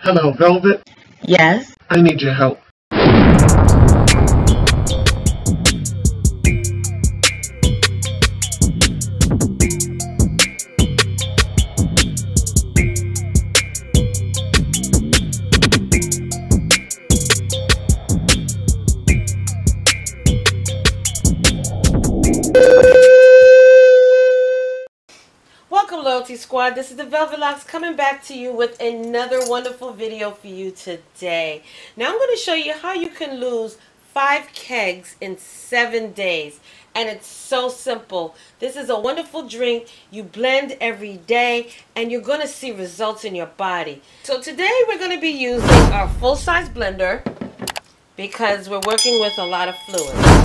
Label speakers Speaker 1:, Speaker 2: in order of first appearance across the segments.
Speaker 1: Hello, Velvet.
Speaker 2: Yes.
Speaker 1: I need your help.
Speaker 3: Welcome, Loyalty Squad. This is the Velvetlox coming back to you with another wonderful video for you today. Now I'm going to show you how you can lose 5 kegs in 7 days. And it's so simple. This is a wonderful drink. You blend every day and you're going to see results in your body. So today we're going to be using our full-size blender because we're working with a lot of fluid.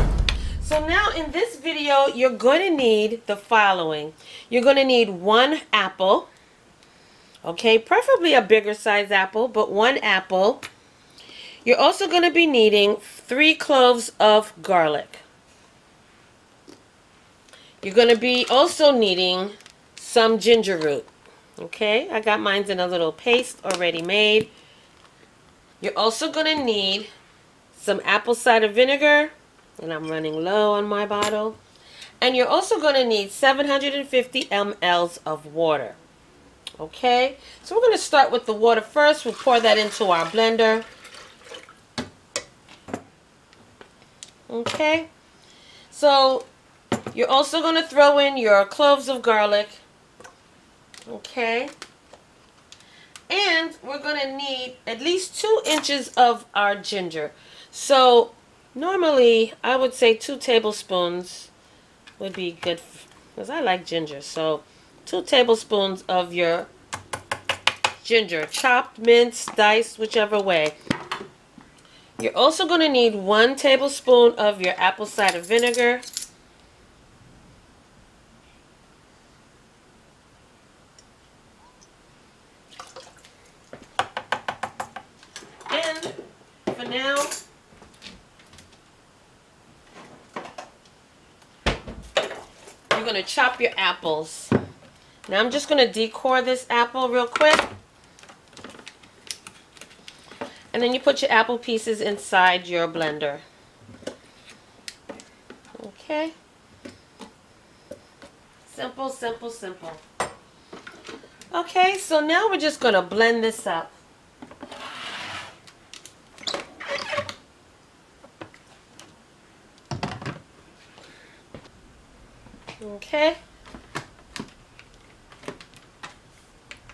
Speaker 3: So now in this video, you're going to need the following. You're going to need 1 apple, okay, preferably a bigger size apple, but 1 apple. You're also going to be needing 3 cloves of garlic. You're going to be also needing some ginger root, okay. I got mine in a little paste already made. You're also going to need some apple cider vinegar. And I'm running low on my bottle. And you're also going to need 750 ml of water. Okay? So we're going to start with the water first. We'll pour that into our blender. Okay? So you're also going to throw in your cloves of garlic. Okay? And we're going to need at least 2 inches of our ginger. So normally, I would say 2 tablespoons would be good because I like ginger. So 2 tablespoons of your ginger, chopped, minced, diced, whichever way. You're also going to need 1 tablespoon of your apple cider vinegar. And for now, you're going to chop your apples. Now I'm just going to decore this apple real quick. And then you put your apple pieces inside your blender. Okay. Simple, simple, simple. Okay, so now we're just going to blend this up. Okay,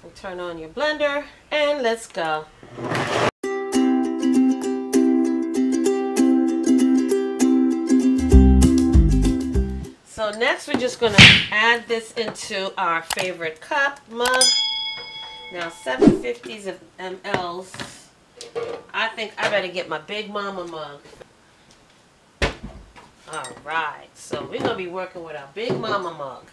Speaker 3: and turn on your blender and let's go. So next we're just going to add this into our favorite cup mug. Now 750s of mLs. I think I better get my Big Mama mug. Alright, so we're going to be working with our Big Mama mug.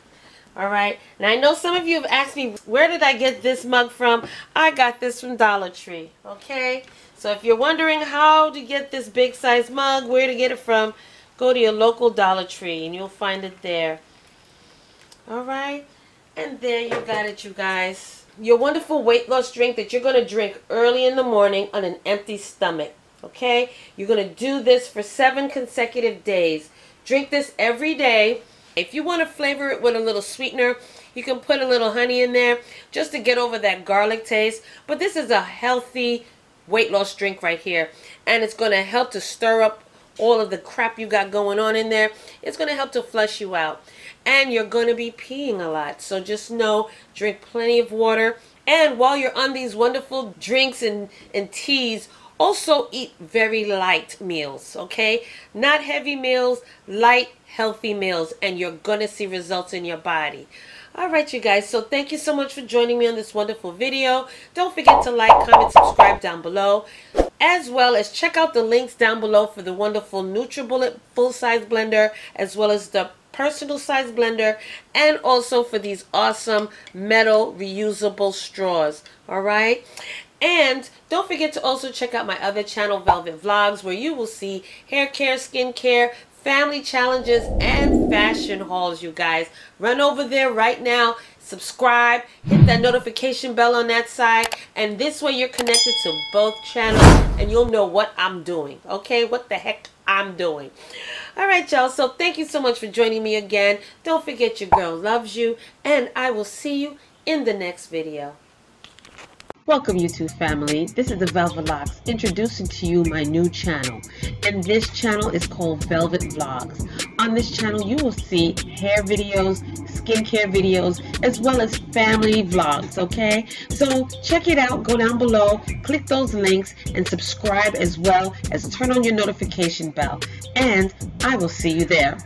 Speaker 3: Alright, now I know some of you have asked me, where did I get this mug from? I got this from Dollar Tree, okay? So if you're wondering how to get this big size mug, where to get it from, go to your local Dollar Tree and you'll find it there. Alright, and there you got it, you guys. Your wonderful weight loss drink that you're going to drink early in the morning on an empty stomach. Okay, you're going to do this for 7 consecutive days. Drink this every day. If you want to flavor it with a little sweetener, you can put a little honey in there just to get over that garlic taste. But this is a healthy weight loss drink right here. And it's going to help to stir up all of the crap you got going on in there. It's going to help to flush you out. And you're going to be peeing a lot. So just know, drink plenty of water. And while you're on these wonderful drinks and teas, also eat very light meals, okay? Not heavy meals, light, healthy meals, and you're going to see results in your body. Alright, you guys, so thank you so much for joining me on this wonderful video. Don't forget to like, comment, subscribe down below, as well as check out the links down below for the wonderful NUTRIBULLET full-size blender, as well as the personal size blender, and also for these awesome metal reusable straws. Alright? And don't forget to also check out my other channel, Velvet Vlogs, where you will see hair care, skin care, family challenges, and fashion hauls, you guys. Run over there right now. subscribe, hit that notification bell on that side, and this way you're connected to both channels and you'll know what I'm doing, okay? What the heck I'm doing. All right, y'all, so thank you so much for joining me again. Don't forget your girl loves you, and I will see you in the next video. Welcome, YouTube family. This is the Velvetlox introducing to you my new channel, and this channel is called Velvetlox. On this channel you will see hair videos, skincare videos, as well as family vlogs, okay? So check it out, go down below, click those links, and subscribe, as well as turn on your notification bell, and I will see you there.